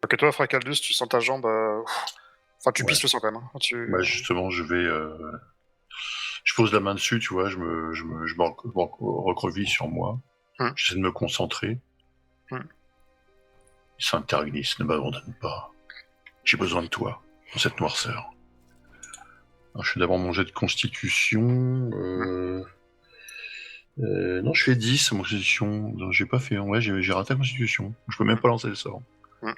Ok, toi, Fracaldus, tu sens ta jambe. Enfin, tu Ouais. pisses le sang quand même. Hein. Bah justement, je vais, je pose la main dessus, tu vois, je me recroqueville sur moi. Hum, J'essaie de me concentrer. hum. Sainte Agnis, ne m'abandonne pas. J'ai besoin de toi, dans cette noirceur. Alors, je fais d'abord mon jet de constitution. Non, je fais 10 mon constitution. Non, j'ai pas fait. Ouais, j'ai raté la constitution. Je peux même pas lancer le sort. On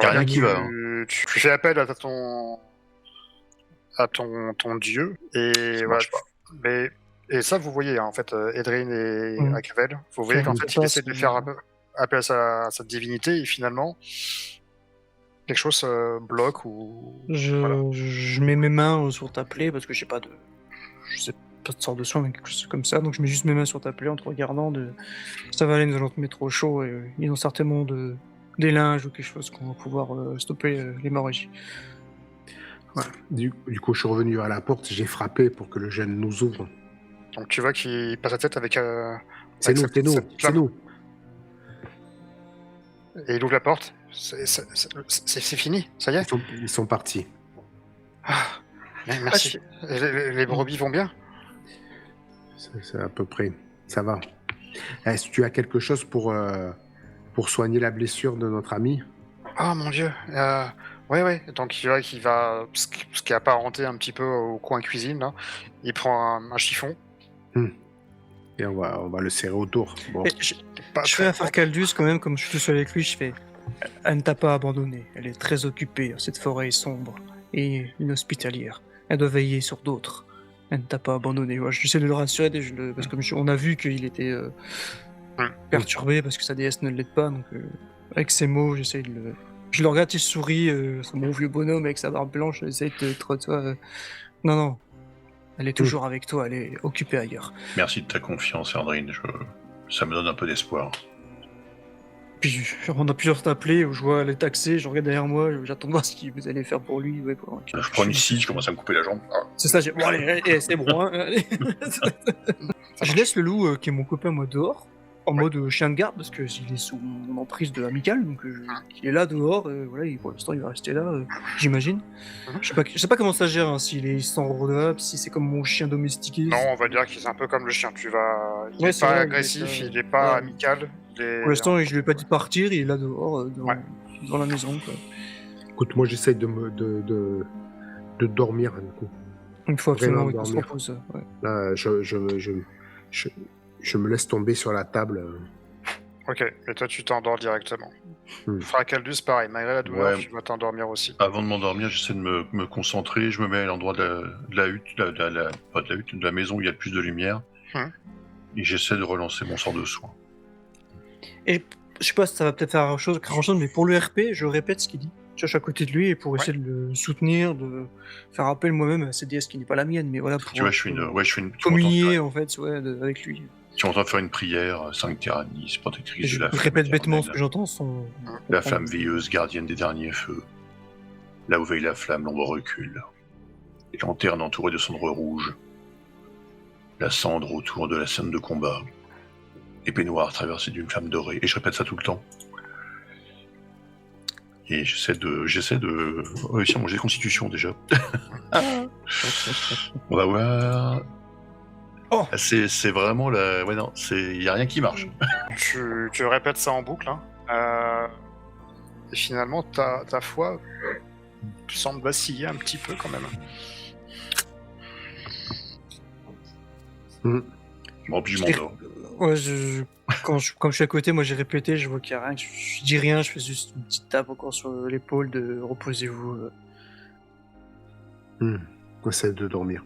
Y a va dire rien que qui va. Hein. tu fais appel à ton dieu, et Ça voilà. marche pas. Et ça, vous voyez, hein, en fait, Edrin et Mmh. Akavel, vous voyez Faire qu'en une fait, il passe, essaie de faire appel à sa divinité, et finalement, quelque chose bloque, ou... Voilà. je mets mes mains sur ta plaie parce que j'ai pas de. Je sais pas de sorte de soin, mais quelque chose comme ça. Donc je mets juste mes mains sur ta plaie en te regardant. Ça va aller, nous allons te mettre au chaud. Et, ils ont certainement des linges ou quelque chose qu'on va pouvoir stopper l'hémorragie. Ouais. Du coup, je suis revenu à la porte, j'ai frappé pour que le jeune nous ouvre. Donc tu vois qu'il passe la tête avec C'est nous, sa c'est nous, petite c'est flamme. nous. Et il ouvre la porte. C'est fini, ça y est. Ils sont partis. Ah, merci. Les brebis vont bien? C'est à peu près. Ça va. Est-ce que tu as quelque chose pour soigner la blessure de notre ami? Oh mon dieu. Ouais. Donc il va, ce qui est apparenté un petit peu au coin cuisine, là. Il prend un chiffon. Et on va le serrer autour. Bon. Et Pas je très fais à fort. Farcaldus quand même, comme je suis tout seul avec lui, je fais. Elle ne t'a pas abandonné. Elle est très occupée. Cette forêt est sombre et inhospitalière. Elle doit veiller sur d'autres. Elle ne t'a pas abandonné. Ouais, j'essaie de le rassurer parce que on a vu qu'il était perturbé parce que sa déesse ne l'aide pas. Donc avec ces mots, j'essaie de le. Je le regarde, il sourit, c'est mon vieux bonhomme avec sa barbe blanche. J'essaie de toi. Non. Elle est toujours avec toi. Elle est occupée ailleurs. Merci de ta confiance, Erdrine. Ça me donne un peu d'espoir. Puis on a plusieurs t'appeler, je vois les taxer, je regarde derrière moi, j'attends de voir ce que vous allez faire pour lui. Ouais, Je prends une scie, je commence à me couper la jambe. Ah. C'est ça, bon allez, c'est bon. Hein, allez. Je laisse le loup, qui est mon copain, moi, dehors, en mode chien de garde, parce que il est sous mon emprise de amical, donc il est là dehors, voilà, pour l'instant il va rester là, j'imagine. Je sais pas comment ça gère, hein, s'il est sans redevable, si c'est comme mon chien domestiqué. Non, on va dire qu'il est un peu comme le chien. Il Ouais, est c'est pas vrai, agressif, il est pas amical. Pour l'instant, je lui ai pas dit de partir, il est là dehors, devant la maison, quoi. Écoute, moi j'essaye de dormir du coup. Il faut absolument qu'on se dormir. repose. Ouais. Là, je me laisse tomber sur la table. Ok, et toi tu t'endors directement. Fracaldus, pareil, malgré la douleur, tu vas t'endormir aussi. Avant de m'endormir, j'essaie de me concentrer, je me mets à l'endroit de la hutte, pas de la hutte, de la maison où il y a le plus de lumière, et j'essaie de relancer mon sort de soin. Et je sais pas si ça va peut-être faire grand chose, mais pour le RP, je répète ce qu'il dit. Je suis à côté de lui et pour essayer de le soutenir, de faire appel moi-même à cette déesse qui n'est pas la mienne, mais voilà, pour tu vois, je fais une communier en fait, avec lui. Tu m'entends faire une prière, Sainte Tyrannis, protectrice de la flamme. Je répète bêtement ce que j'entends. La flamme veilleuse, gardienne des derniers feux. Là où veille la flamme, l'ombre recule. Et lanterne entourée de cendres rouges. La cendre autour de la scène de combat. Épée noire traversée d'une flamme dorée. Et je répète ça tout le temps. Et j'essaie de réussir mon jet de constitution déjà. On va voir. Oh. C'est vraiment la. Ouais, non, il n'y a rien qui marche. Tu répètes ça en boucle, hein. Et finalement, ta foi semble vaciller un petit peu quand même. Bon, puis je m'endors. Ouais, comme je suis à côté, moi j'ai répété, je vois qu'il n'y a rien, je dis rien, je fais juste une petite tape encore sur l'épaule de reposez-vous. J'essaie de dormir.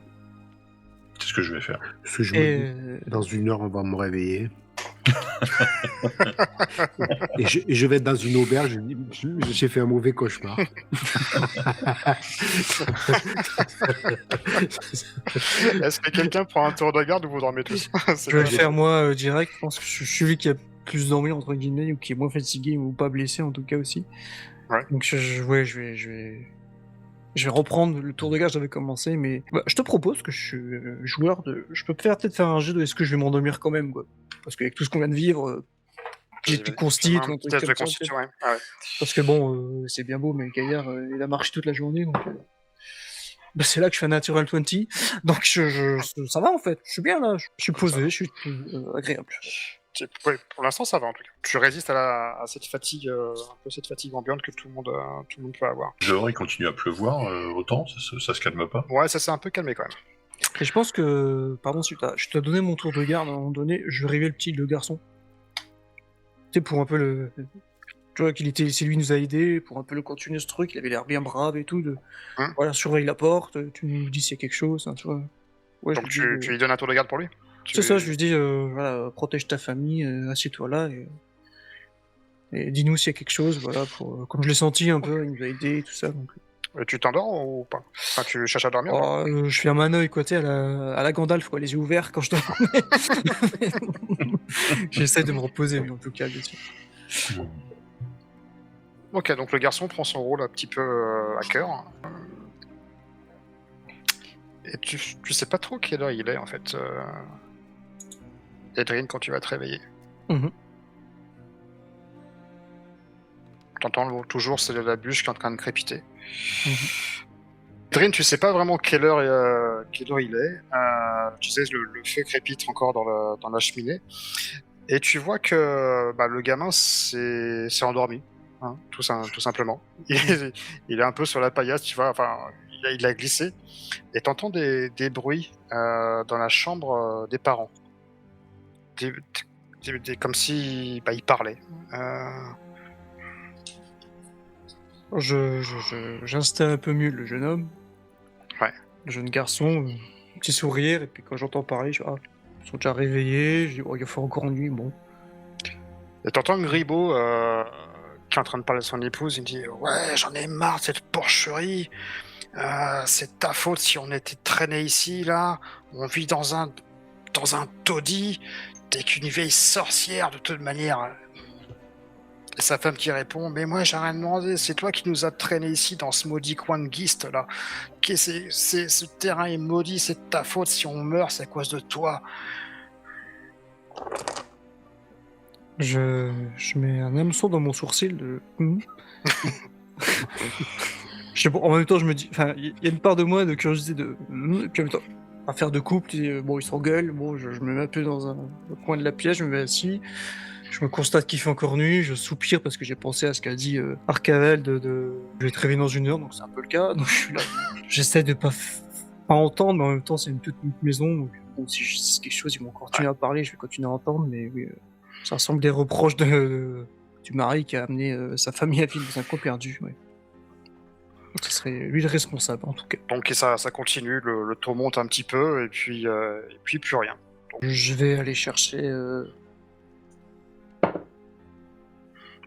C'est ce que je vais faire. Parce que dans 1 heure, on va me réveiller. et je vais être dans une auberge, j'ai fait un mauvais cauchemar. Est-ce que quelqu'un prend un tour de garde ou vous dormez tous? Je vais le faire moi direct, je pense que je suis celui qui a plus dormi entre guillemets, ou qui est moins fatigué ou pas blessé en tout cas aussi. Ouais. Donc je vais reprendre le tour de garde que j'avais commencé, mais je te propose que je suis joueur de... Je peux peut-être faire un jeu de est-ce que je vais m'endormir quand même, quoi. Parce qu'avec tout ce qu'on vient de vivre, J'étais constite ou un truc Test de comme ça. constitution, ouais. Ah ouais. Parce que bon, c'est bien beau, mais Gaillard, il a marché toute la journée, donc bah, c'est là que je fais un Natural 20. Donc ça va en fait, je suis bien là, je suis posé, je suis agréable. Ouais, pour l'instant, ça va en tout cas. Tu résistes à cette fatigue, un peu cette fatigue ambiante que tout le monde peut avoir. Dehors, il continue à pleuvoir autant, ça se calme pas. Ouais, ça s'est un peu calmé quand même. Et je pense que, pardon, si je t'ai donné mon tour de garde à un moment donné, je rêvais le garçon. Tu sais, pour un peu le. Tu vois, c'est lui qui nous a aidés, pour un peu le continuer ce truc, il avait l'air bien brave et tout. Voilà, surveille la porte, tu nous dis s'il y a quelque chose, hein, tu vois. Ouais, Donc je lui dis, tu lui donnes un tour de garde pour lui. c'est ça, je lui dis, voilà, protège ta famille, assieds-toi là, et dis-nous s'il y a quelque chose, voilà, comme je l'ai senti un peu, il nous a aidés et tout ça, donc. Tu t'endors ou pas? Enfin, tu cherches à dormir? Oh, je fais un manœuvre, quoi, tu sais, à la Gandalf, quoi, les yeux ouverts quand je dors. J'essaie de me reposer, mais en tout cas, bien sûr. Ok, donc le garçon prend son rôle un petit peu à cœur. Et tu sais pas trop quelle heure il est en fait, Edrine, quand tu vas te réveiller. Mhm. T'entends toujours c'est la bûche qui est en train de crépiter. Edrine, tu sais pas vraiment quelle heure il est. Tu sais, le feu crépite encore dans la cheminée. Et tu vois que le gamin s'est endormi. Hein, tout simplement. Il est un peu sur la paillasse, tu vois, enfin, il a glissé. Et t'entends des bruits dans la chambre des parents. Comme si il parlait. J'installe un peu mieux le jeune homme. Ouais. Le jeune garçon, petit sourire, et puis quand j'entends parler, je dis, ils sont déjà réveillés, je dis, il faut encore nuit, bon. Et t'entends Gribaud qui est en train de parler de son épouse, il dit « Ouais, j'en ai marre de cette porcherie. C'est ta faute si on était traîné ici, là. On vit dans un taudis. T'es qu'une vieille sorcière, de toute manière. » Et sa femme qui répond « Mais moi, j'ai rien demandé. C'est toi qui nous as traîné ici, dans ce maudit coin de Gist, là. Ce terrain est maudit, c'est de ta faute. Si on meurt, c'est à cause de toi. » Je mets un hameçon dans mon sourcil de... Je sais pas, en même temps, je me dis... Enfin, il y a une part de moi de curiosité de... Et puis en même temps, affaire de couple, bon, ils s'engueulent, bon, je me mets un peu dans un coin de la pièce, je me mets assis, je me constate qu'il fait encore nuit, je soupire parce que j'ai pensé à ce qu'a dit Arcavel je vais te réveiller dans 1 heure, donc c'est un peu le cas, donc je suis là. J'essaie de pas entendre, mais en même temps, c'est une toute petite maison, donc bon, si je dis quelque chose, ils vont continuer à parler, je vais continuer à entendre, mais oui... Ça ressemble des reproches du mari qui a amené sa famille à vivre dans un coin perdu. Ouais. Donc ce serait lui le responsable, en tout cas. Donc ça continue, le taux monte un petit peu, et puis plus rien. Donc... Je vais aller chercher...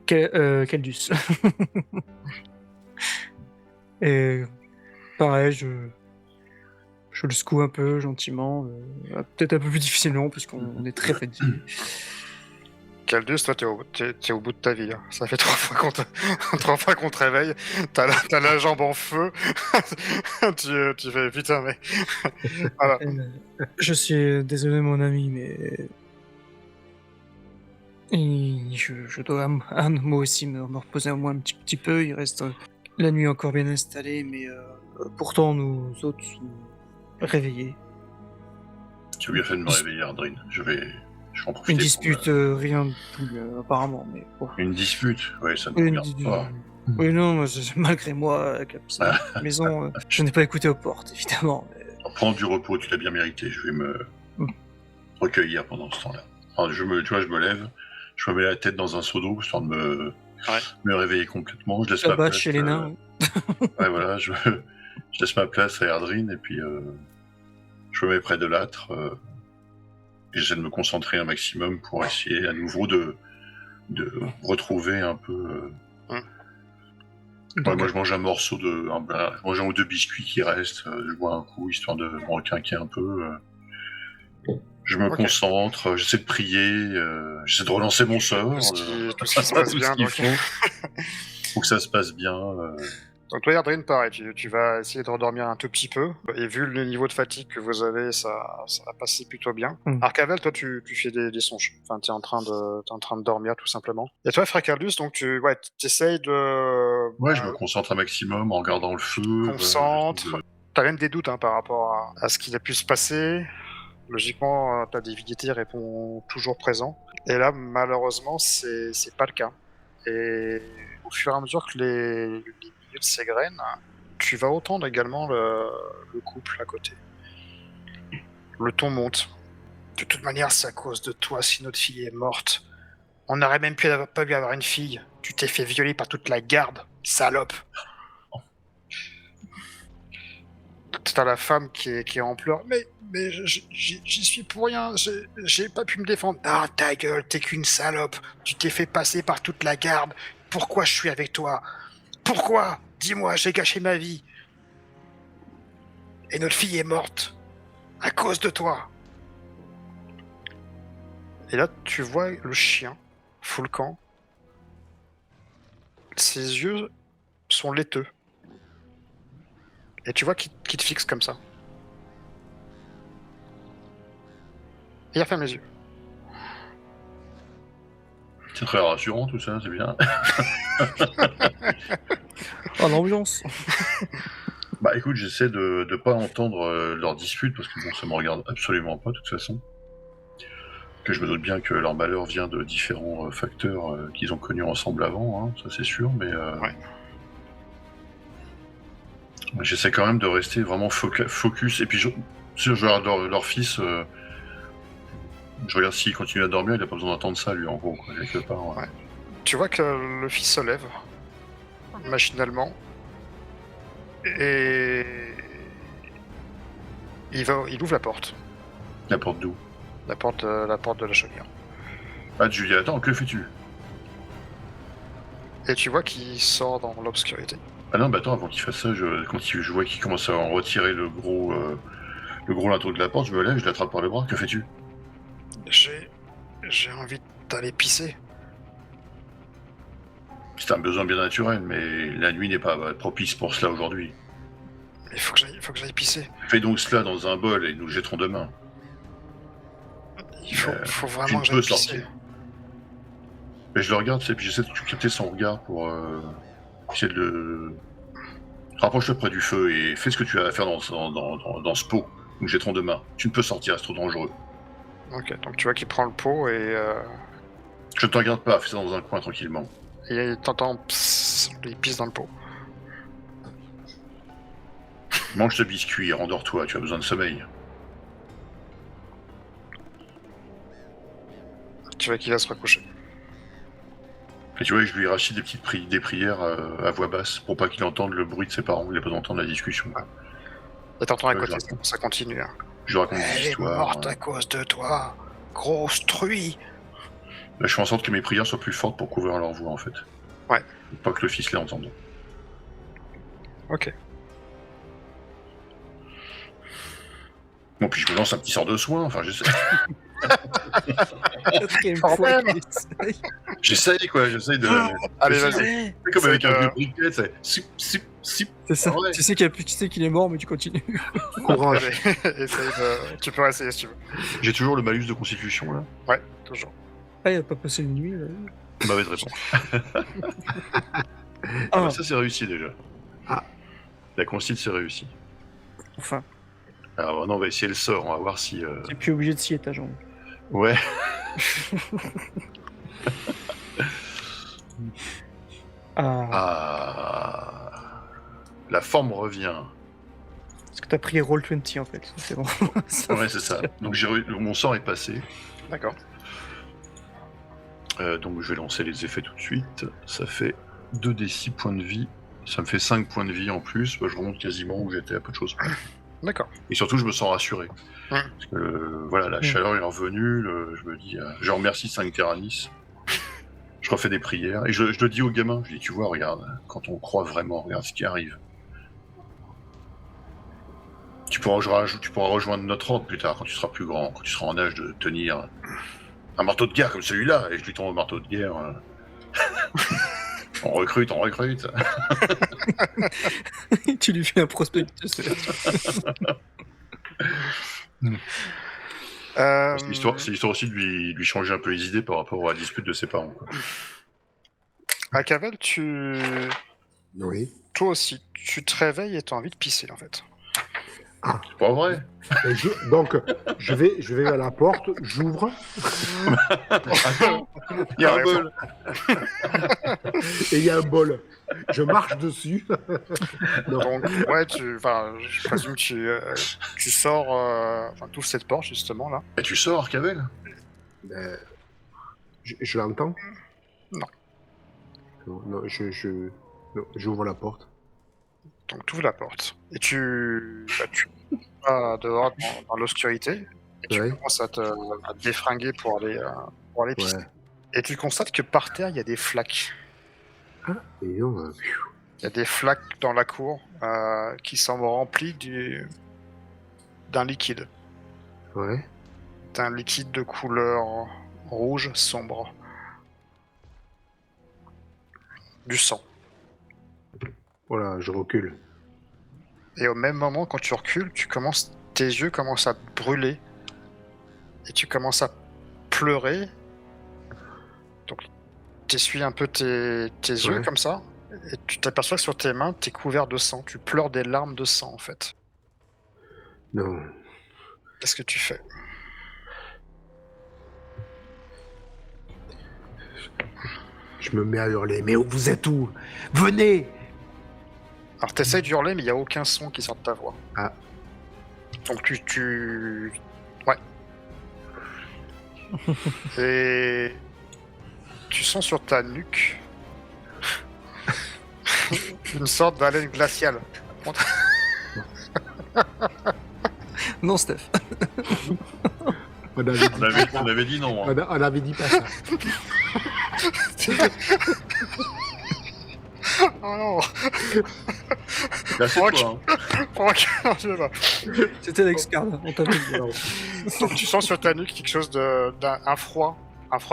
Caldus. Et pareil, je le secoue un peu, gentiment. Peut-être un peu plus difficilement, puisqu'on est très fatigué. Caldus, toi, t'es au bout de ta vie. Hein. Ça fait 3 fois qu'on te réveille. T'as la jambe en feu. tu fais putain, mais. Voilà. Je suis désolé, mon ami, mais. Je dois, moi aussi, me reposer au moins un petit peu. Il reste la nuit encore bien installée, mais pourtant, nous autres sommes réveillés. Tu as bien fait de me réveiller, Ardrine. Je vais en profiter. Une dispute, rien de tout, apparemment, mais bon. Une dispute? Ouais, ça ne me regarde pas. Oui, non, malgré moi, avec la maison, je n'ai pas écouté aux portes, évidemment. Mais... Prends du repos, tu l'as bien mérité. Je vais me recueillir pendant ce temps-là. Alors, je me lève, je me mets la tête dans un seau d'eau, histoire de me réveiller complètement. Je laisse ma place chez les nains. Ouais, voilà, je laisse ma place à Erdrine, et puis je me mets près de l'âtre. J'essaie de me concentrer un maximum pour essayer à nouveau de retrouver un peu... Ouais, moi je mange un morceau je mange 1 ou 2 biscuits qui restent, je bois un coup histoire de me requinquer un peu. Je me concentre, j'essaie de prier, j'essaie de relancer mon sort. Tout ce qui se passe bien, donc. Faut que ça se passe bien. Donc toi, Erdrine, pareil, tu vas essayer de redormir un tout petit peu. Et vu le niveau de fatigue que vous avez, ça va passer plutôt bien. Arcavel, toi, tu fais des songes. Enfin, t'es en train de dormir, tout simplement. Et toi, Frécaldus, donc tu essayes de... Ouais, je me concentre un maximum en regardant le feu. Concentre. T'as même des doutes par rapport à ce qu'il a pu se passer. Logiquement, ta divinité répond toujours présent. Et là, malheureusement, c'est pas le cas. Et au fur et à mesure que les minutes s'égrènent, tu vas entendre également le couple à côté. Le ton monte. De toute manière, c'est à cause de toi si notre fille est morte. On n'aurait même pas pu avoir une fille. Tu t'es fait violer par toute la garde, salope. T'as la femme qui est en pleurs. Mais j'y suis pour rien. J'ai pas pu me défendre. Ah, ta gueule, t'es qu'une salope. Tu t'es fait passer par toute la garde. Pourquoi je suis avec toi? Pourquoi? Dis-moi, j'ai gâché ma vie. Et notre fille est morte. À cause de toi. Et là, tu vois le chien, Foulcan. Ses yeux sont laiteux. Et tu vois qu'il te fixe comme ça. Et il referme les yeux. C'est très rassurant tout ça, c'est bien. Oh, l'ambiance. Bah écoute, j'essaie de pas entendre leur dispute parce que bon, ça me regarde absolument pas de toute façon. Que je me doute bien que leur malheur vient de différents facteurs qu'ils ont connus ensemble avant, ça c'est sûr, mais Ouais. j'essaie quand même de rester vraiment focus. Et puis si je regarde leur fils, je regarde s'il continue à dormir, il a pas besoin d'entendre ça lui en gros, quoi, quelque part. Ouais. Tu vois que le fils se lève, machinalement, et il ouvre la porte. La porte d'où? La porte de la chaumière. Ah, tu lui dis, attends, que fais-tu? Et tu vois qu'il sort dans l'obscurité. Ah non, bah attends, avant qu'il fasse ça, quand je vois qu'il commence à en retirer le gros linteau de la porte, je me lève, je l'attrape par le bras, que fais-tu? J'ai envie d'aller pisser. C'est un besoin bien naturel, mais la nuit n'est pas propice pour cela aujourd'hui. Il faut que j'aille pisser. Fais donc cela dans un bol et nous le jetterons demain. Il faut vraiment que tu j'aille peux pisser. sortir. Et je le regarde, et puis j'essaie de capter son regard pour essayer de le... Rapproche-toi près du feu et fais ce que tu as à faire dans ce pot. Nous le jetterons demain. Tu ne peux sortir, c'est trop dangereux. Ok, donc tu vois qu'il prend le pot et Je ne te regarde pas, fais ça dans un coin tranquillement. t'entends psst, il pisse dans le pot. Mange ce biscuit et rendors-toi, tu as besoin de sommeil. Tu vois qu'il va se recoucher. Et tu vois, je lui rachète des prières à voix basse pour pas qu'il entende le bruit de ses parents, il a pas d'entendre la discussion. Et t'entends à Ouais, côté, ça continue. Je lui raconte des Elle est histoires. morte à cause de toi, grosse truie. Là, je fais en sorte que mes prières soient plus fortes pour couvrir leur voix en fait. Ouais. Pas que le fils les entende. Ok. Bon, puis je me lance un petit sort de soin, enfin j'essaie. Quatrième fois qu'il essaye. J'essaie de... Allez, C'est vas-y. C'est comme avec C'est un que- vieux briquet, c'est... Sip. C'est ça. Ouais. Tu sais qu'il est mort, mais tu continues. Courage. Allez, essaye tu peux essayer si tu veux. J'ai toujours le malus de constitution là. Ouais, toujours. Ah, il a pas passé une nuit. Là. Mauvaise réponse. Ah, Ça c'est réussi déjà. Ah. La consigne c'est réussi. enfin, Alors maintenant on va essayer le sort, on va voir si... t'es plus obligé de scier ta jambe. Ouais. Ah, Ah. La forme revient. parce que t'as pris Roll20 en fait. C'est bon. Ouais c'est ça. Donc mon sort est passé. D'accord. Donc je vais lancer les effets tout de suite. Ça fait 2d6 points de vie. Ça me fait 5 points de vie en plus. Bah, je remonte quasiment où j'étais à peu de choses près. D'accord. Et surtout, je me sens rassuré. Ouais. Parce que voilà, la chaleur est revenue. Je me dis, je remercie 5 Terranis. Je refais des prières. Et je le dis aux gamins. Je dis, tu vois, regarde, quand on croit vraiment, regarde ce qui arrive. Tu pourras rejoindre notre ordre plus tard, quand tu seras plus grand, quand tu seras en âge de tenir un marteau de guerre comme celui-là. Et je lui tends au marteau de guerre. On recrute. Tu lui fais un prospectus. C'est l'histoire aussi de lui changer un peu les idées par rapport à la dispute de ses parents. Quoi. Akavel, Oui. toi aussi, tu te réveilles et t'as envie de pisser en fait. C'est pas vrai. Donc, je vais à la porte, j'ouvre, Attends, il y a un bol. et il y a un bol. Je marche dessus. Non. Donc, ouais, je présume que tu sors, tu ouvres cette porte justement là. Et tu sors, Cavell. Je l'entends? Non. Non, non, non, j'ouvre la porte. Donc, tu ouvres la porte et tu vas dehors dans l'obscurité et tu Ouais. commences à te défringuer pour aller pisser. Ouais. Et tu constates que par terre, il y a des flaques. Et non, Il y a des flaques dans la cour qui semblent remplies d'un liquide. ouais. D'un liquide de couleur rouge sombre. Du sang. Voilà, je recule. Et au même moment, quand tu recules, tes yeux commencent à brûler. Et tu commences à pleurer. Donc, tu essuies un peu tes yeux Ouais. comme ça. Et tu t'aperçois que sur tes mains, tu es couvert de sang. Tu pleures des larmes de sang, en fait. Non. Qu'est-ce que tu fais? Je me mets à hurler. Mais vous êtes où? Venez! Alors, t'essayes de hurler, mais il n'y a aucun son qui sort de ta voix. Ah. Donc, Ouais. Et tu sens sur ta nuque une sorte d'haleine glaciale. Non, Steph. On avait dit, On avait dit non. Hein. on avait dit pas ça. Oh non. Là, c'est Ok. toi. Hein. Oh, je là. C'était l'excard, on t'avait dit. Donc tu sens sur ta nuque quelque chose un froid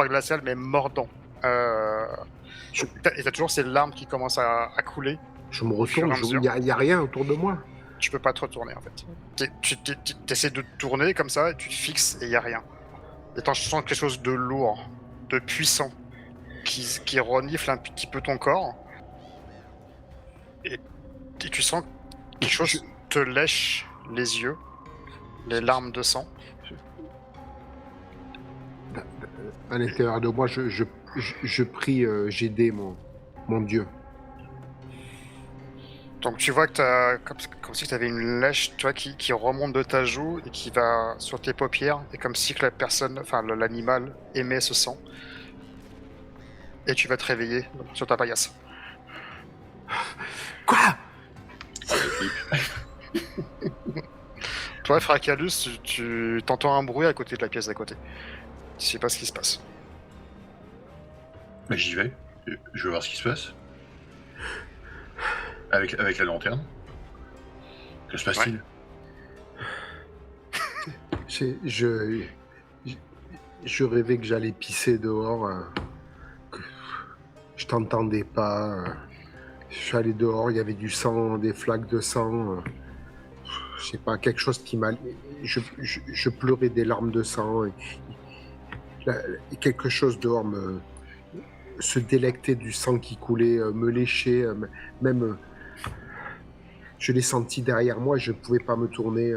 glacial mais mordant. Et t'as toujours ces larmes qui commencent à couler. Je me Au fur et retourne, à mesure. il y a rien autour de moi. Tu peux pas te retourner en fait. Tu essaies de te tourner comme ça et tu te fixes et il y a rien. Et tu sens quelque chose de lourd, de puissant, qui renifle un petit peu ton corps. Et tu sens quelque chose te lèche les yeux, les larmes de sang. À l'intérieur de moi, je prie GD, mon dieu. Donc tu vois que t'as comme si tu avais une lèche, tu vois, qui remonte de ta joue et qui va sur tes paupières, et comme si que la personne, enfin l'animal aimait ce sang. Et tu vas te réveiller sur ta paillasse. Quoi? Toi, Fracalus, tu t'entends un bruit à côté de la pièce d'à côté. Tu sais pas ce qui se passe. Mais j'y vais. Je vais voir ce qui se passe. Avec la lanterne. Que se passe-t-il? Je rêvais que j'allais pisser dehors. Que je t'entendais pas. Je suis allé dehors, il y avait du sang, des flaques de sang. Je sais pas, quelque chose qui m'a. Je pleurais des larmes de sang. Et quelque chose dehors se délectait du sang qui coulait, me léchait, même. Je l'ai senti derrière moi et je ne pouvais pas me tourner.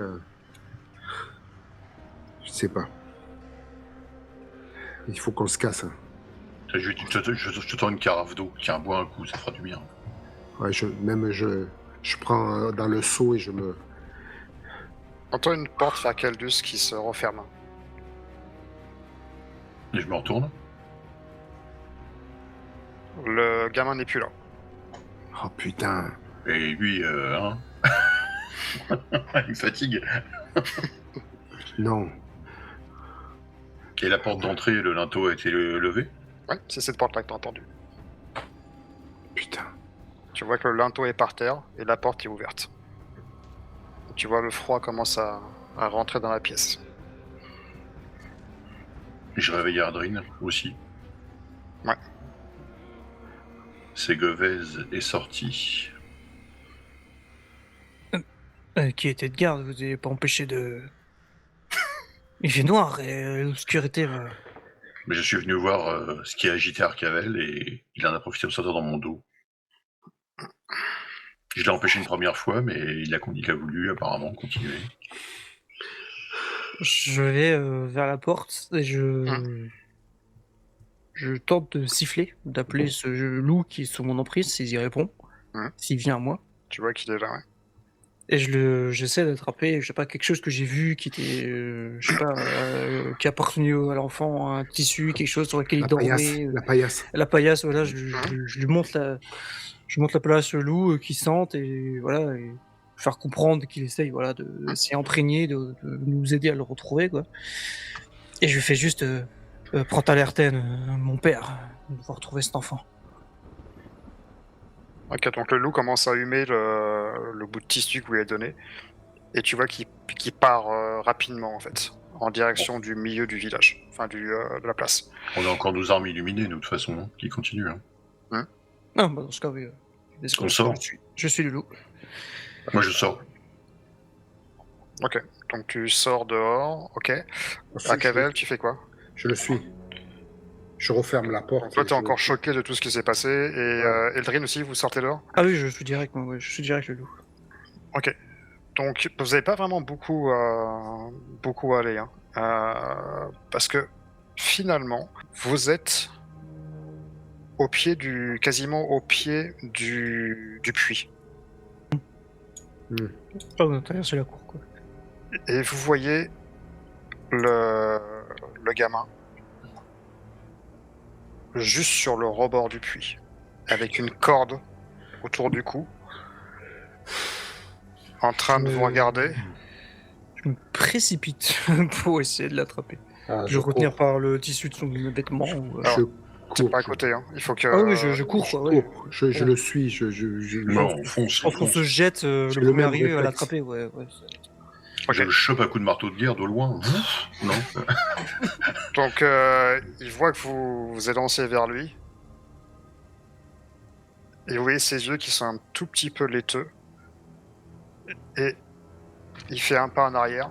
Je sais pas. Il faut qu'on se casse. Hein. Je te tends une carafe d'eau. Tiens, bois un coup, ça fera du bien. Ouais, je prends dans le seau et je me... Entends une porte Fracaldus qui se referme. Et je me retourne. Le gamin n'est plus là. Oh putain. Et lui, hein. Il me fatigue. Non. Et la porte d'entrée, le linteau a été levé. Ouais, c'est cette porte-là que t'as entendu. Putain. Tu vois que le linteau est par terre et la porte est ouverte. Tu vois le froid commence à rentrer dans la pièce. Je réveille Ardrine aussi. Ouais. Ségovez est sorti. Qui était de garde, vous n'avez pas empêché de... Il fait noir et l'obscurité va... Mais je suis venu voir ce qui a agité Arcavel et il en a profité pour sortir dans mon dos. Je l'ai empêché une première fois, mais il a voulu apparemment continuer. Je vais vers la porte et je tente de siffler, d'appeler ce loup qui est sous mon emprise, s'il y répond, s'il vient à moi. Tu vois qu'il est là, ouais. Et j'essaie d'attraper, je sais pas, quelque chose que j'ai vu qui était, je sais pas, qui appartenait à l'enfant, un tissu, quelque chose sur lequel il dormait. La paillasse. La paillasse, voilà, je lui montre la place au loup, qu'il sente et voilà, et faire comprendre qu'il essaye, voilà, de s'y imprégner, de nous aider à le retrouver, quoi. Et je lui fais juste, prends ta Lertaine, mon père, on va retrouver cet enfant. Ok, donc le loup commence à humer le bout de tissu que vous lui avez donné. Et tu vois qu'il part rapidement, en fait, en direction du milieu du village, enfin de la place. On a encore 12 armes illuminées, nous, de toute façon, hein, qui continuent. Hein. Ah, bah dans ce cas, oui. On sort. Je suis le loup. Moi, je sors. Ok, donc tu sors dehors, ok. Arcavel, tu fais quoi? Je le suis. Je referme la porte. Donc toi, t'es encore choqué de tout ce qui s'est passé, et Eldrin aussi, vous sortez dehors? Ah oui, je suis direct, moi, ouais, je suis direct le loup. Ok. Donc, vous n'avez pas vraiment beaucoup à aller, hein. Parce que, finalement, vous êtes quasiment au pied du puits. Ah, on a traversé la cour, quoi. Et vous voyez le gamin juste sur le rebord du puits, avec une corde autour du cou, en train de vous regarder. Je me précipite pour essayer de l'attraper. Ah, Je vais retenir par le tissu de son vêtement. Ou, Alors, Je c'est cours. pas à côté, hein. Il faut que... Ah oui, je cours, quoi, ouais. Je le suis. Non, on fonce. On se jette, le C'est premier même arrivé va réflexe. l'attraper, ouais. Je le chope à coups de marteau de guerre de loin. Non. Donc, il voit que vous élancez vers lui. Et vous voyez ses yeux qui sont un tout petit peu laiteux. Et il fait un pas en arrière.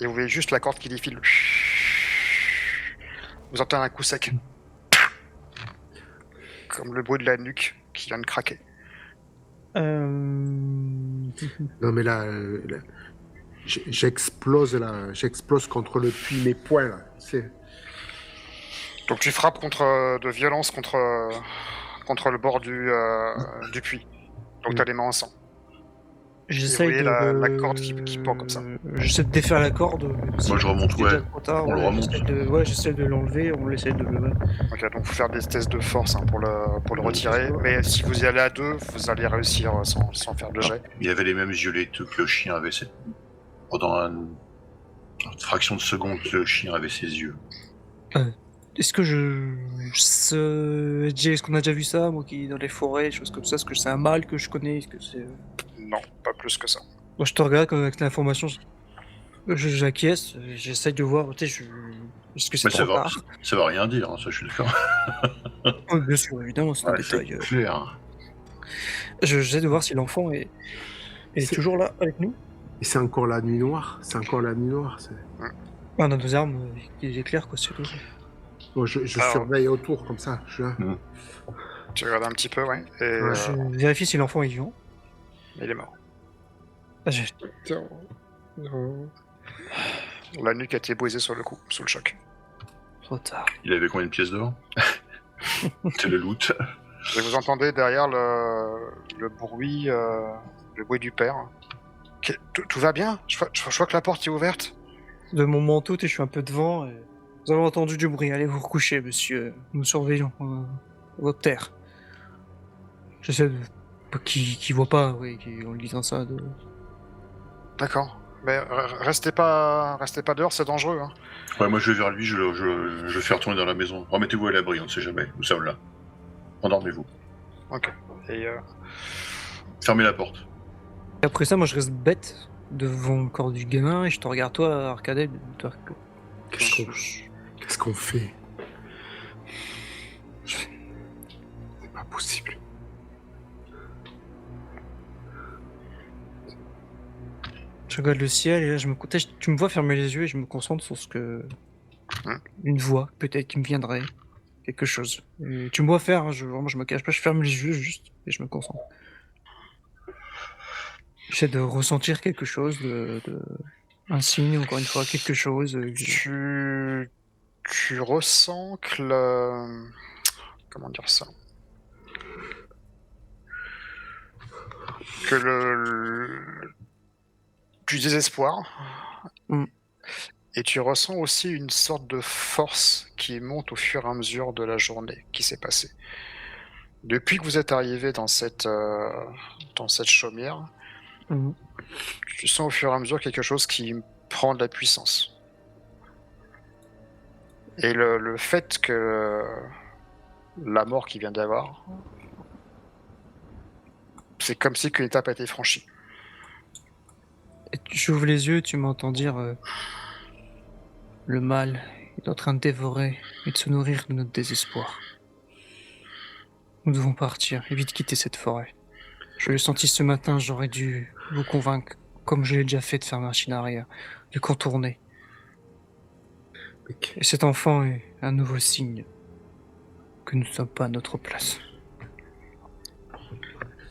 Et vous voyez juste la corde qui défile. Vous entendez un coup sec. Comme le bruit de la nuque qui vient de craquer. Non mais là, j'explose contre le puits, mes poings là. Donc tu frappes de violence contre le bord du puits. Donc t'as les mains en sang. J'essaye voyez de... la corde qui pend comme ça. J'essaie de défaire la corde. Moi, je remonte, c'est ouais. déjà trop tard, On le remonte. J'essaie de l'enlever, on essaie de le... Ok, donc faut faire des tests de force, hein, pour le retirer. Mais si vous y allez à deux, vous allez réussir sans faire de jet. Il avait les mêmes yeux laiteux que le chien avait. Pendant une fraction de seconde, le chien avait ses yeux. Est-ce que est-ce qu'on a déjà vu ça, moi qui dans les forêts, des choses comme ça? Est-ce que c'est un mâle que je connais? Est-ce que c'est... Non, pas plus que ça. Moi, je te regarde comme avec l'information, j'acquiesce, j'essaye de voir, tu sais, est-ce que c'est Mais trop tard? ça va rien dire, hein, ça je suis d'accord. Oui, bien sûr, évidemment, c'est un détail. C'est clair. J'essaie de voir si l'enfant est toujours là avec nous. Et c'est encore la nuit noire. On a deux armes qui éclairent, quoi, c'est tout. Bon, je surveille autour comme ça. Tu regardes un petit peu, ouais. Et Je vérifie si l'enfant est vivant. il est mort. Non. La nuque a été brisée sur le coup, sous le choc. Trop tard. Il avait combien de pièces d'or? C'est le loot. Et vous entendez derrière le bruit du père. Tout va bien? Je vois que la porte est ouverte. De mon manteau, je suis un peu devant. Et... Vous avez entendu du bruit, allez vous recoucher, monsieur. Nous surveillons votre terre. J'essaie de... Qui voit pas, oui, en lui disant ça. D'accord. Mais restez pas dehors, c'est dangereux, hein. Ouais, moi je vais vers lui, je le fais retourner dans la maison. Remettez-vous à l'abri, on ne sait jamais. Nous sommes là. Endormez-vous. Ok. Et Fermez la porte. Et après ça, moi je reste bête devant le corps du gamin et je te regarde toi, Arcadel. Qu'est-ce qu'on fait? C'est pas possible. Je regarde le ciel et là tu me vois fermer les yeux et je me concentre sur ce que... Une voix, peut-être, qui me viendrait. Quelque chose. Et tu me vois faire, hein, vraiment je me cache pas, je ferme les yeux juste et je me concentre. J'essaie de ressentir quelque chose, un signe, encore une fois, quelque chose. Tu ressens que le... Comment dire ça? Que du désespoir. Mm. Et tu ressens aussi une sorte de force qui monte au fur et à mesure de la journée qui s'est passée. Depuis que vous êtes arrivé dans cette chaumière, Mhm. tu sens au fur et à mesure quelque chose qui prend de la puissance. Et le fait que la mort qu'il vient d'avoir, c'est comme si qu'une étape a été franchie. Et j'ouvre les yeux, tu m'entends dire le mal est en train de dévorer et de se nourrir de notre désespoir. Nous devons partir et vite quitter cette forêt. Je l'ai senti ce matin, j'aurais dû vous convaincre, comme je l'ai déjà fait, de faire machine arrière, de contourner. Et cet enfant est un nouveau signe que nous ne sommes pas à notre place.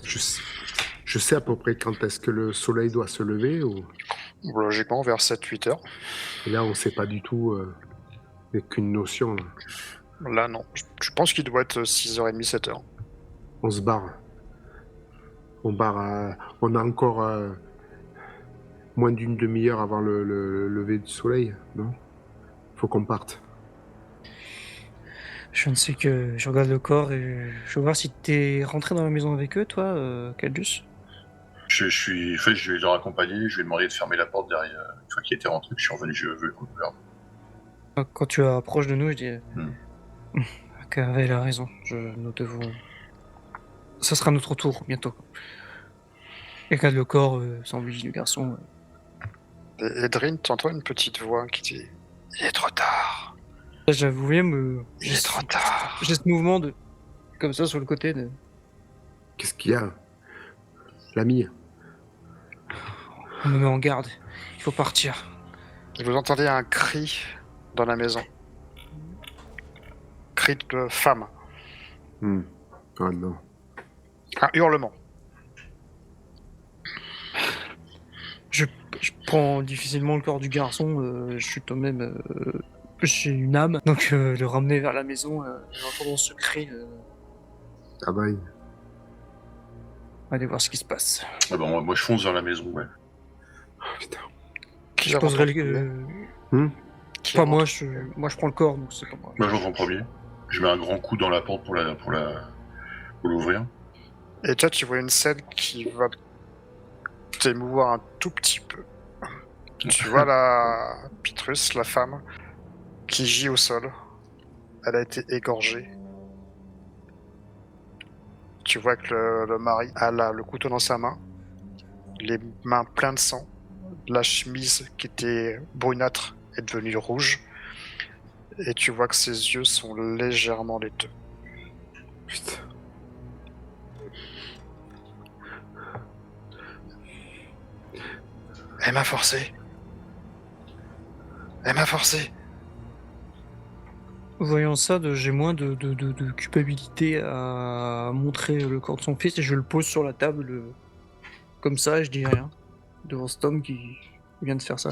Je sais à peu près quand est-ce que le soleil doit se lever ou... Logiquement, vers 7-8 heures. Et là, on sait pas du tout, avec qu'une notion. Là. Là, non. Je pense qu'il doit être 6h30, 7h. On se barre. On a encore moins d'une demi-heure avant le lever du soleil, non? Faut qu'on parte. Je ne sais que je regarde le corps et je veux voir si t'es rentré dans la maison avec eux, toi, Caldus. Je vais leur accompagner, je vais demander de fermer la porte derrière. Une fois qu'il était rentré, je suis revenu, je veux le coup de verre. Quand tu approches de nous, je dis... Cave a raison, nous devons... Ça sera notre tour, bientôt. Et regarde le corps sans vie du garçon. Et Drin, t'entends une petite voix qui dit « Il est trop tard. Là, j'avoue, Il est trop tard. » J'ai ce mouvement de... Comme ça, sur le côté de... Qu'est-ce qu'il y a? L'ami. On me met en garde. Il faut partir. Et vous entendez un cri dans la maison. Cri de femme. Oh non. Un hurlement. Je prends difficilement le corps du garçon. Je suis quand même... j'ai une âme. Donc, le ramener vers la maison, en entendant ce cri... Ah bah, Allez voir ce qui se passe. Ah bah, moi je fonce vers la maison, ouais. oh, putain. Qui Je poserai rentre en premier Qui Pas rentre moi, en je premier prends le corps, donc c'est pas moi. Moi j'entre en premier. Je mets un grand coup dans la porte pour l'ouvrir. Et toi, tu vois une scène qui va t'émouvoir un tout petit peu. Tu vois la Pitrus, la femme, qui gît au sol. Elle a été égorgée. Tu vois que le mari a le couteau dans sa main, les mains pleines de sang, la chemise qui était brunâtre est devenue rouge, et tu vois que ses yeux sont légèrement laiteux. Putain. Elle m'a forcé. Elle m'a forcé. Voyant ça, j'ai moins de culpabilité à montrer le corps de son fils et je le pose sur la table comme ça et je dis rien devant cet homme qui vient de faire ça.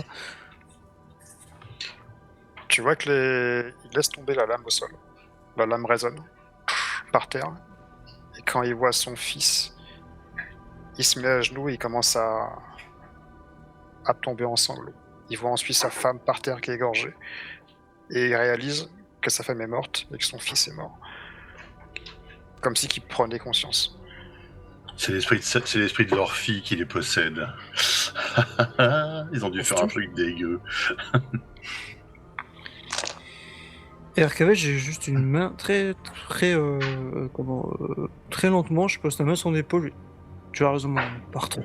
Tu vois que il laisse tomber la lame au sol. La lame résonne par terre. Et quand il voit son fils, il se met à genoux et il commence à tomber en sanglots. Il voit ensuite sa femme par terre qui est égorgée. Et il réalise que sa femme est morte et que son fils est mort. Comme si qu'il prenait conscience. C'est l'esprit de leur fille qui les possède. Ils ont dû faire un truc dégueu. Et RKV, j'ai juste une main très lentement, je pose la main sur son épaule. Tu as raison, maman, partons.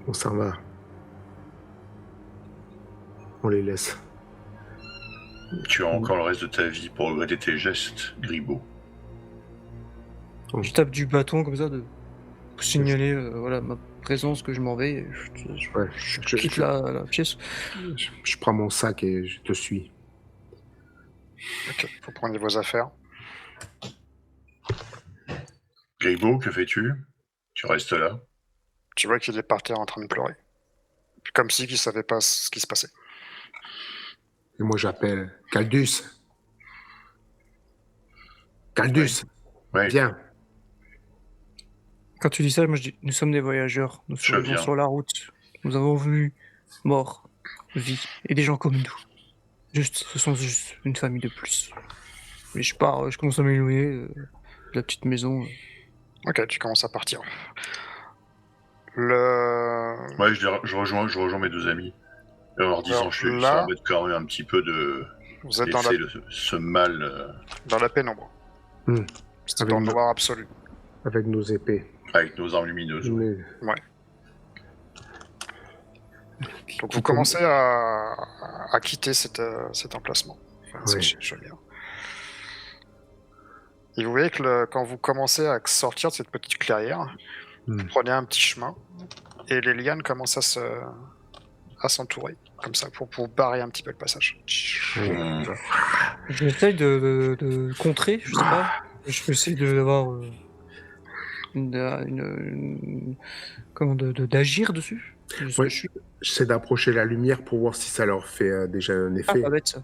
On s'en va. On les laisse. Tu as encore le reste de ta vie pour regretter tes gestes, Gribaud. Je tape du bâton comme ça pour signaler présence que je m'en vais. Ouais, Je quitte la pièce. je prends mon sac et je te suis. Ok, vous prenez vos affaires. Gribaud, que fais-tu? Tu restes là? Tu vois qu'il est par terre en train de pleurer. Comme si il savait pas ce qui se passait. Et moi, j'appelle Caldus. Caldus, Ouais, viens. Quand tu dis ça, moi je dis nous sommes des voyageurs. Nous Je sommes viens. sur la route. Nous avons vu mort, vie et des gens comme nous. Ce sont juste une famille de plus. Et je pars, je commence à m'éloigner de la petite maison. Ok, tu commences à partir. Le... ouais, je rejoins mes deux amis. En leur disant, Alors, je suis là- embête quand même un petit peu de Vous êtes dans laisser ce mal la pénombre. Hmm. C'est Avec dans le nous. noir absolu. Avec nos épées. avec nos armes lumineuses. Mais- Donc vous commencez à quitter cet emplacement. Enfin, c'est Ouais. chez Julien. Et vous voyez que quand vous commencez à sortir de cette petite clairière, vous prenez un petit chemin et les lianes commencent à s'entourer, comme ça, pour barrer un petit peu le passage. Mmh. J'essaye de contrer, je sais pas. Je peux essayer d'avoir d'agir dessus. Ouais, j'essaie d'approcher la lumière pour voir si ça leur fait déjà un Ah, effet. pas bête ça.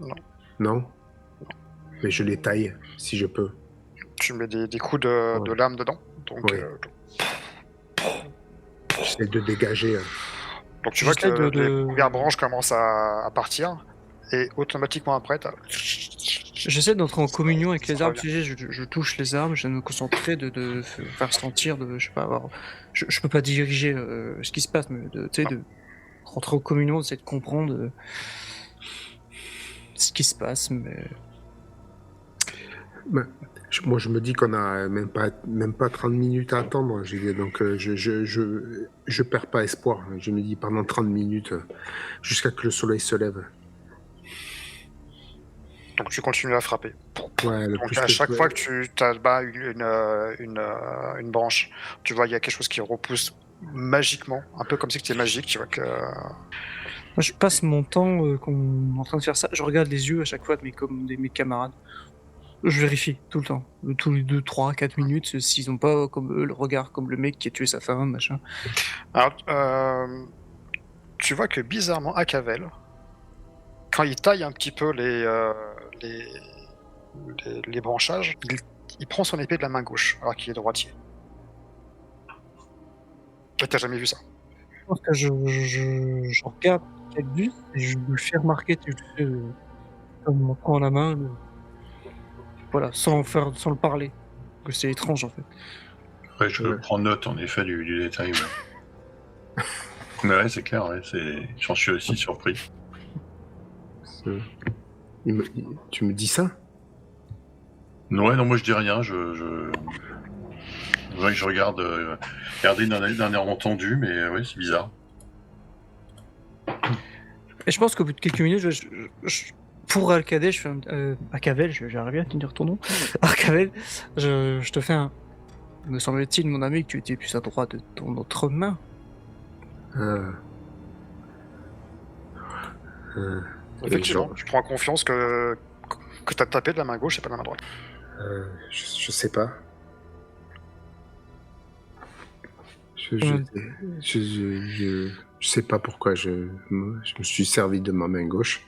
Ouais. Non? Mais je les taille, si je peux. Tu mets des coups de lame dedans. Donc, Ouais. J'essaie de dégager. donc tu vois que J'essaie de- les premières branches commencent à partir et automatiquement après, J'essaie d'entrer en communion avec les Ça arbres. revient. Tu sais, je touche les arbres, je me concentrer, de faire sentir, je sais pas, avoir. Je peux pas diriger ce qui se passe, mais tu sais, de rentrer en communion, d'essayer de comprendre ce qui se passe, mais. Moi, je me dis qu'on a même pas 30 minutes à attendre, Julien. Donc, je perds pas espoir. Je me dis pendant 30 minutes, jusqu'à que le soleil se lève. donc tu continues à frapper. Ouais, le Donc plus à que chaque je peux. fois que tu bats une branche, tu vois, il y a quelque chose qui repousse magiquement, un peu comme si c'était magique, tu vois que... Moi, je passe mon temps qu'on est en train de faire ça. Je regarde les yeux à chaque fois de mes camarades. Je vérifie tout le temps. Tous les 2, 3, 4 minutes, s'ils ont pas comme eux le regard comme le mec qui a tué sa femme, machin. Alors, tu vois que bizarrement, à Cavel, quand il taille un petit peu les branchages, il prend son épée de la main gauche, alors qu'il est droitier. Et t'as jamais vu ça? Je pense que je regarde Caldus et je lui fais remarquer, tu sais, comme on prend la main, voilà, sans le parler. Que c'est étrange en fait. Ouais, je Ouais. prends note en effet du détail. Ouais, c'est clair, ouais, j'en suis aussi surpris. Tu me dis ça? Ouais, non, moi je dis rien, ouais, je regarde, regarder d'un air entendu, mais ouais, c'est bizarre. Et je pense qu'au bout de quelques minutes, pour Alcadet, je fais Acavel, j'arrive à tenir ton nom. Arcavel, je te fais un. Me semble-t-il, mon ami, que tu étais plus à droite de ton autre main. Effectivement, je prends confiance que t'as tapé de la main gauche et pas de la main droite. Je sais pas. Je sais pas pourquoi je me suis servi de ma main gauche.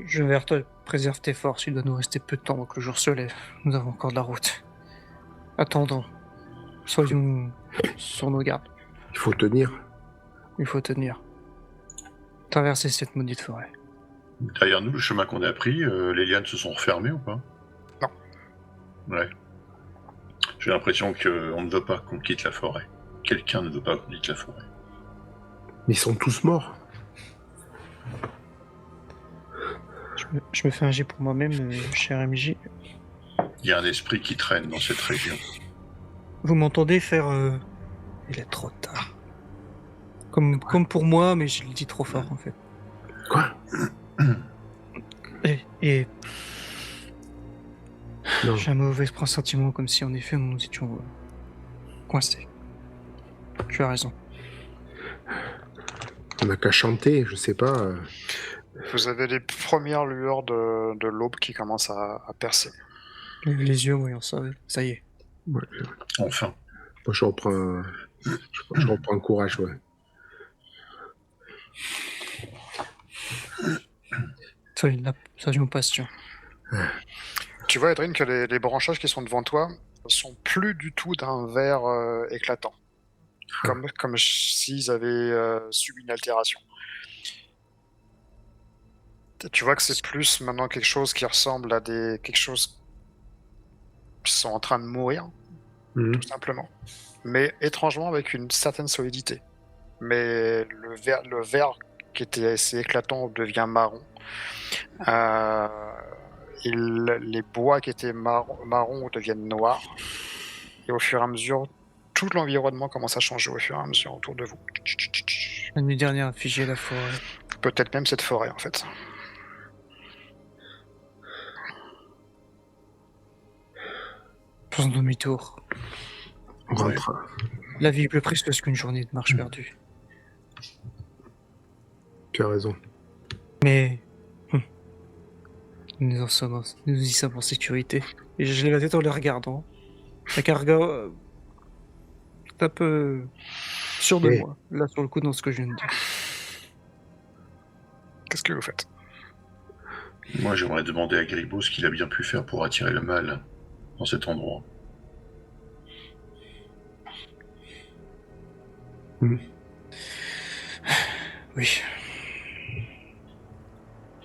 Je vais vers toi, préserve tes forces, il doit nous rester peu de temps avant que le jour se lève. Nous avons encore de la route. Attendons. Soyons sur nos gardes. Il faut tenir. Il faut tenir. Traverser cette maudite forêt. Derrière nous, le chemin qu'on a pris, les lianes se sont refermées ou pas? Non. Ouais. J'ai l'impression qu'on ne veut pas qu'on quitte la forêt. Quelqu'un ne veut pas qu'on quitte la forêt. Mais ils sont tous morts. Je me fais un jet pour moi-même, cher MJ. Il y a un esprit qui traîne dans cette région. Vous m'entendez faire... Il est trop tard. Comme pour moi, mais je le dis trop fort en fait. Quoi? Et Non. j'ai un mauvais pressentiment, comme si en effet nous étions coincé. Tu as raison. On n'a qu'à chanter, je sais pas. Vous avez les premières lueurs de l'aube qui commencent à percer. Les yeux, oui, ça y est. Ouais. Enfin. Moi, je reprends courage, ouais. Soyons patients. Tu vois, Edrine, que les branchages qui sont devant toi sont plus du tout d'un vert éclatant. Comme s'ils avaient subi une altération. Tu vois que c'est plus maintenant quelque chose qui ressemble à quelque chose qui sont en train de mourir, Mhm. tout simplement. Mais étrangement avec une certaine solidité. Mais le vert qui était assez éclatant devient marron. Les bois qui étaient marrons deviennent noirs. Et au fur et à mesure, tout l'environnement commence à changer au fur et à mesure autour de vous. La nuit dernière a figé la forêt. Peut-être même cette forêt en fait. Faisons demi-tour. On rentre. La vie est plus précieuse qu'une journée de marche perdue. Tu as raison. Mais nous y sommes en sécurité. Et je lève la tête en les regardant. Avec un regard un peu sûr de Oui. moi, là sur le coup dans ce que je viens de dire. Qu'est-ce que vous faites? Moi, j'aimerais demander à Gribo ce qu'il a bien pu faire pour attirer le mal dans cet endroit. Oui.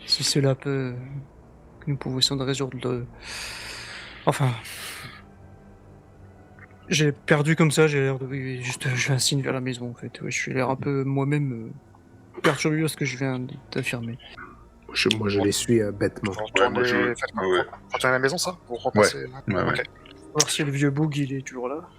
Si cela peut... que nous pouvons essayer de résoudre le... Enfin... J'ai perdu comme ça, j'ai l'air de... Oui, juste, je fais un signe vers la maison, en fait. Ouais, je suis l'air un peu moi-même perturbé par ce que je viens d'affirmer. Moi, je les suis bêtement. Vous retournez, faites quoi? Ouais. Vous retournez à la maison, ça? Vous repassez Ouais. Ok. Voir si le vieux Boog, il est toujours là.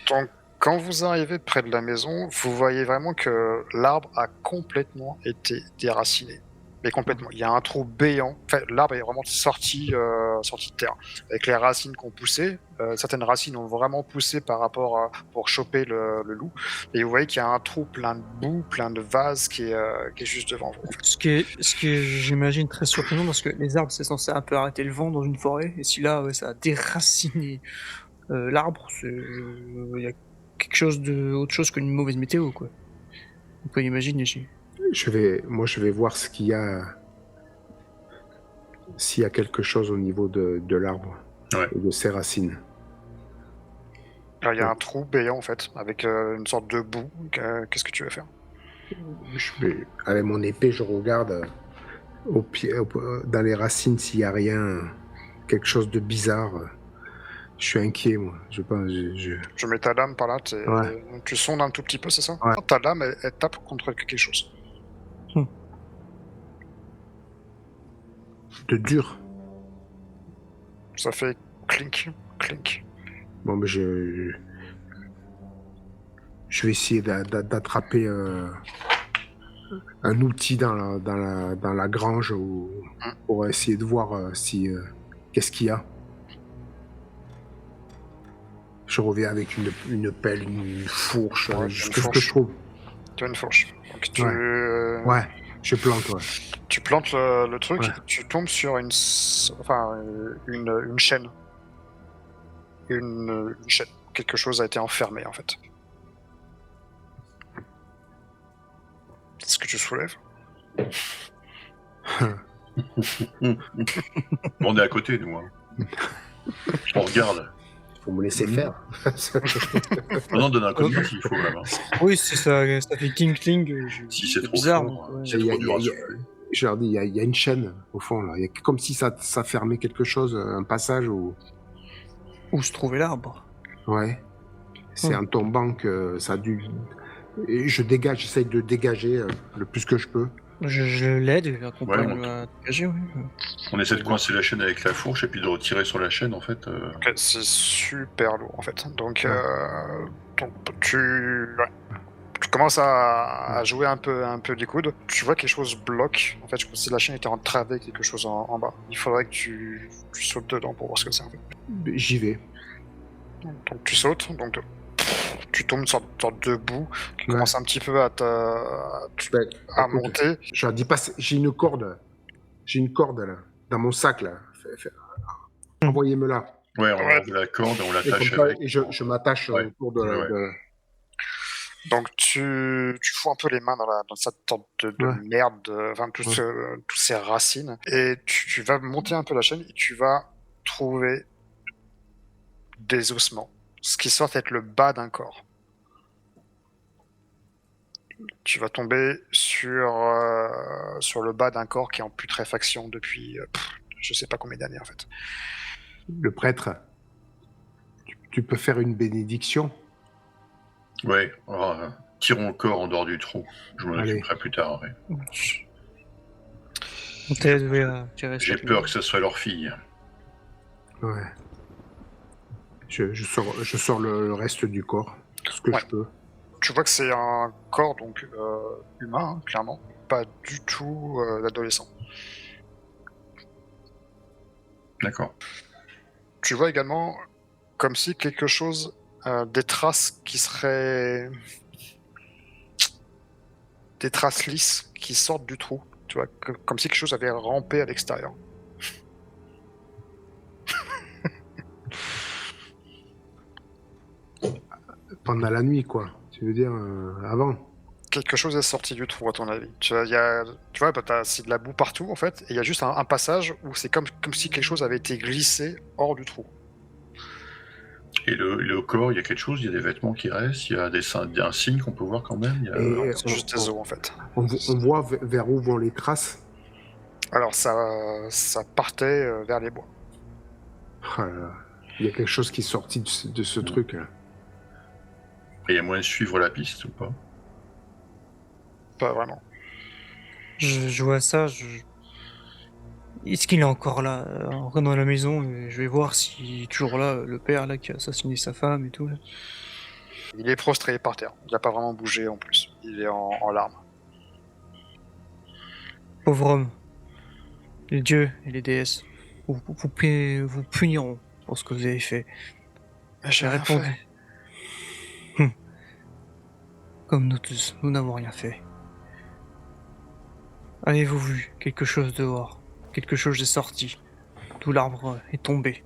Donc, quand vous arrivez près de la maison, vous voyez vraiment que l'arbre a complètement été déraciné. Mais complètement. Il y a un trou béant. Enfin, l'arbre est vraiment sorti de terre. Avec les racines qui ont poussé. Certaines racines ont vraiment poussé par rapport pour choper le loup. Et vous voyez qu'il y a un trou plein de boue, plein de vases qui est juste devant vous. Ce qui est j'imagine, très surprenant, parce que les arbres, c'est censé un peu arrêter le vent dans une forêt. Et si là, ouais, ça a déraciné l'arbre, il y a quelque chose autre chose qu'une mauvaise météo, quoi. On peut imaginer. Je vais voir ce qu'il y a. S'il y a quelque chose au niveau de l'arbre. Ouais. Et de ses racines. Alors, il y a un trou béant en fait, avec une sorte de boue. Qu'est-ce que tu veux faire? Avec mon épée, je regarde au pied, dans les racines s'il n'y a rien, quelque chose de bizarre. Je suis inquiet, moi. Je pense. Je mets ta lame par là. Ouais. Tu sondes un tout petit peu, c'est ça? Ouais. Ta lame, elle tape contre quelque chose. De dur. Ça fait clink, clink. Bon, mais je vais essayer d'attraper un outil dans la grange pour essayer de voir si qu'est-ce qu'il y a. Je reviens avec une pelle, une fourche, Ouais, ce une que fourche. je trouve. Tu as une fourche. Donc Ouais, je plante, ouais. tu plantes le truc, Ouais. tu tombes sur une chaîne. Une chaîne. Quelque chose a été enfermé en fait. Est-ce que tu soulèves? On est à côté, nous. Hein. On regarde. Faut me laisser faire. On donne un coup de main s'il faut, même. Hein. Oui, c'est ça fait cling. Si c'est trop bizarre. fort, donc, ouais. c'est trop dur à soulever. Je leur dis, il y a une chaîne au fond là. Il y a comme si ça fermait quelque chose, un passage où. Où se trouvait l'arbre? Ouais. C'est en tombant que ça a dû. Et j'essaye de dégager le plus que je peux. Je l'aide et j'accompagne Ouais, à dégager, oui. On essaie de coincer la chaîne avec la fourche et puis de retirer sur la chaîne, en fait. Ok, c'est super lourd en fait. Donc, Ouais. tu commences à jouer un peu du coude. Tu vois quelque chose bloque. En fait, je pense que la chaîne était entravée quelque chose en bas. Il faudrait que tu sautes dedans pour voir ce que c'est en fait. J'y vais. Donc tu sautes, donc tu tombes une sorte de boue qui Ouais. commence un petit peu à Ben, à écoute, monter. je leur dis pas, j'ai une corde. J'ai une corde là, dans mon sac là. Envoyez-me là. Ouais, on Ouais. enlève la corde, on Et l'attache comme ça, avec. et je m'attache Ouais. autour de la. Ouais. Donc tu fous un peu les mains dans cette sorte de Ouais. merde, enfin Ouais. tous ces racines, et tu vas monter un peu la chaîne et tu vas trouver des ossements, ce qui sort être le bas d'un corps. Tu vas tomber sur le bas d'un corps qui est en putréfaction depuis je sais pas combien d'années en fait. Le prêtre, tu peux faire une bénédiction. Ouais, tirons le corps en dehors du trou. Je m'en Allez. occuperai plus tard. Ouais. On t'aide à tirer J'ai cette peur main. que ce soit leur fille. Ouais. Je sors le reste du corps, tout ce que Ouais. je peux. Tu vois que c'est un corps donc humain, hein, clairement, pas du tout d'adolescent. D'accord. Tu vois également comme si quelque chose, des traces qui seraient des traces lisses qui sortent du trou, tu vois? Comme si quelque chose avait rampé à l'extérieur. Pendant la nuit, quoi. Tu veux dire avant. Quelque chose est sorti du trou à ton avis. Tu vois, bah, c'est de la boue partout en fait, et il y a juste un passage où c'est comme si quelque chose avait été glissé hors du trou. Et le corps, il y a quelque chose, il y a des vêtements qui restent, il y a un signe qu'on peut voir quand même. Il y a- Et C'est juste des os en fait. on voit vers où vont les traces. Alors ça partait vers les bois. Ah là là. Il y a quelque chose qui est sorti de ce truc. Là. Et il y a moyen de suivre la piste ou pas? Pas vraiment. Je vois ça, est-ce qu'il est encore là, encore dans la maison? Et je vais voir s'il est toujours là, le père là qui a assassiné sa femme et tout là. Il est prostré par terre. Il n'a pas vraiment bougé en plus. Il est en larmes. Pauvre homme. Les dieux et les déesses vous puniront pour ce que vous avez fait. Mais J'ai rien répondu. fait. Comme nous tous, nous n'avons rien fait. Avez-vous vu quelque chose dehors? Quelque chose est sorti. Tout l'arbre est tombé.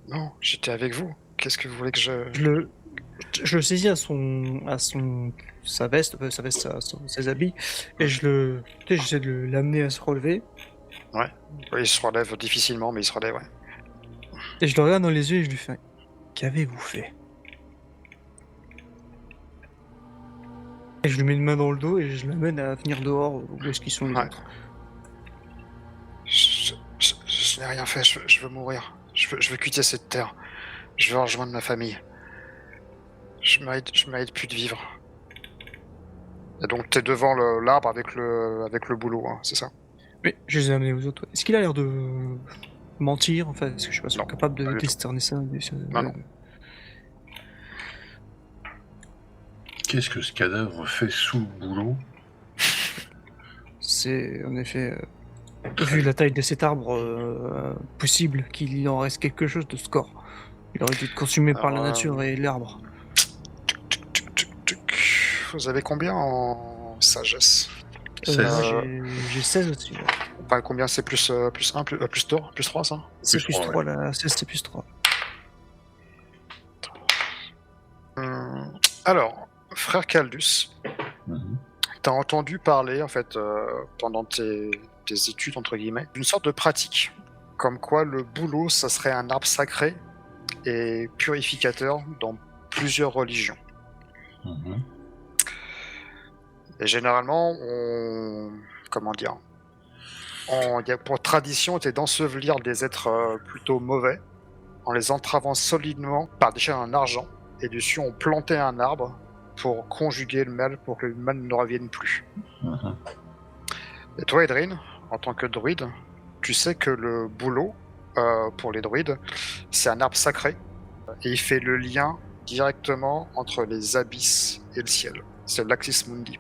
Non, j'étais avec vous. Qu'est-ce que vous voulez que Je le saisis à sa veste, ses habits, et j'essaie de l'amener à se relever, Oui, il se relève difficilement, mais il se relève, ouais. et je le regarde dans les yeux et je lui fais: qu'avez-vous fait? Et je lui mets une main dans le dos et je l'amène à venir dehors où est-ce qu'ils sont les Ouais. autres. Je n'ai rien fait, je veux mourir. Je veux quitter cette terre. Je veux rejoindre ma famille. Je mérite plus de vivre. Et donc t'es devant l'arbre avec le boulot, hein, c'est ça? Mais je les ai amenés aux autres. Est-ce qu'il a l'air de mentir en fait? Est-ce que je suis pas Non, capable pas de du tout. discerner ça? Non. Qu'est-ce que ce cadavre fait sous le boulot? C'est en effet, vu la taille de cet arbre, possible qu'il en reste quelque chose de ce corps. Il aurait dû être consumé par la Alors, nature et l'arbre. Vous avez combien en sagesse? Moi, C'est- j'ai 16 au-dessus. Là. Enfin, combien c'est plus 1, plus 3 ça? C'est plus 3, 3 là, 16 c'est plus 3. Alors, frère Caldus, Mhm. t'as entendu parler, en fait, pendant tes études, entre guillemets, d'une sorte de pratique. Comme quoi le bouleau, ça serait un arbre sacré et purificateur dans plusieurs religions. Mhm. Et généralement, comment dire? Il y a pour tradition était d'ensevelir des êtres plutôt mauvais en les entravant solidement par des chaînes en argent. Et dessus, on plantait un arbre pour conjuguer le mal, pour que le mal ne revienne plus. Mhm. Et toi, Edrine, en tant que druide, tu sais que le bouleau, pour les druides, c'est un arbre sacré. Et il fait le lien directement entre les abysses et le ciel. C'est l'Axis Mundi.